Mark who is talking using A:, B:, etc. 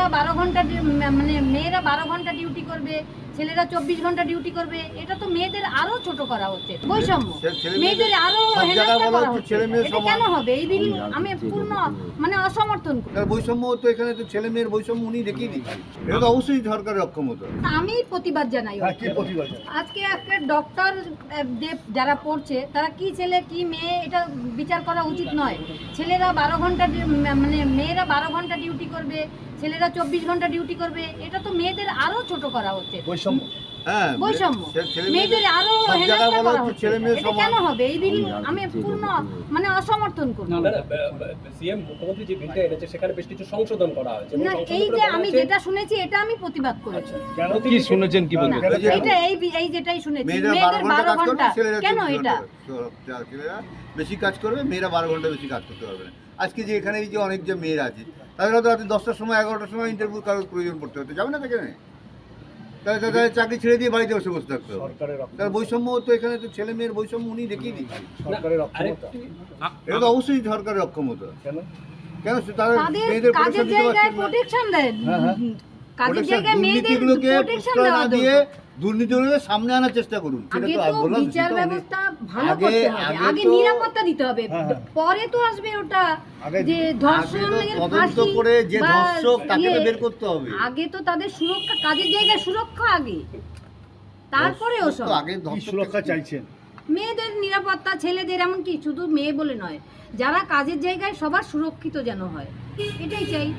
A: ছেলেরা 12 ঘন্টা মানে মেয়েরা 12 ঘন্টা ডিউটি করবে, ছেলেরা 24 ঘন্টা ডিউটি করবে, এটা তো মেয়েদের আরো ছোট করা হচ্ছে, বৈষম্য, মেয়েদের আরো হেনস্থা করা হচ্ছে। এটা কেন হবে? এই বিল আমি পূর্ণ মানে অসমর্থন করি।
B: বৈষম্য তো এখানে তো ছেলে মেয়ের বৈষম্য উনি দেখিয়ে দিচ্ছেন, এটা তো অবশ্যই সরকারের অক্ষমতা।
A: আমি প্রতিবাদ জানাই। আজকে একটা ডক্টর যারা পড়ছে তারা কি ছেলে কি মেয়ে এটা বিচার করা উচিত নয়। ছেলেরা 12 ঘন্টা মানে মেয়েরা 12 ঘন্টা ডিউটি করবে, ছেলেরা 24 ঘন্টা ডিউটি করবে, এটা তো মেয়েদের আরো ছোট করা হচ্ছে, বৈষম্য, মেয়েদের আরো হেনস্থা করা হচ্ছে। এটা কেন হবে? এই বিল আমি পূর্ণ মানে অসমর্থন করি।
C: সিএম মুখ্যমন্ত্রী যে বিলটা এনেছে সেখানে বেশ কিছু সংশোধন করা হয়েছে।
A: না, এই যে আমি যেটা শুনেছি এটা আমি প্রতিবাদ করেছি।
C: কেন কি শুনেছেন কি বলতে?
A: এটা এই যেটাই শুনেছি, মেয়েদের 12 ঘন্টা কেন? এটা
B: ছেলেরা বেশি কাজ করবে, মেয়েরা 12 ঘন্টা বেশি কাজ করতে পারবে না। আজকে যে এখানে এই যে অনেক যে মেয়েরা আছে তাদের হয়তো রাতে 10টার সময় 11টার সময় ইন্টারভিউ কারোর প্রয়োজন পড়তে হতে যাবে না, সেখানে তাদের চাকরি ছেড়ে দিয়ে বাড়িতে বসে বসে থাকতে হবে। তার বৈষম্য তো এখানে তো ছেলে মেয়ের বৈষম্য উনি দেখিয়ে দিচ্ছেন, এটা তো অবশ্যই সরকারের অক্ষমতা। কেন তারা মেয়েদের
A: কাজের জায়গায় প্রোটেকশন দেন, কাজের জায়গায় মেয়েদের প্রোটেকশন দেওয়া দিয়ে
B: দুর্নীতিগুলোকে সামনে আনার চেষ্টা করুন।
A: আগে তো বিচার ব্যবস্থা ভালো করতে হবে, আগে নিরাপত্তা দিতে হবে, পরে তো আসবে ওটা যে ধর্ষণের ফাঁসি
B: করে যে ধর্ষক তাকে বের করতে হবে।
A: আগে তো তাদের সুরক্ষা, কাজের জায়গায় সুরক্ষা আগে, তারপরে ওসব।
B: আগে সুরক্ষা চাইছেন,
A: মেয়েদের নিরাপত্তা, ছেলেদের, এমনকি শুধু মেয়ে বলে নয়, যারা কাজের জায়গায় সবার সুরক্ষিত যেন হয়, এটাই চাই।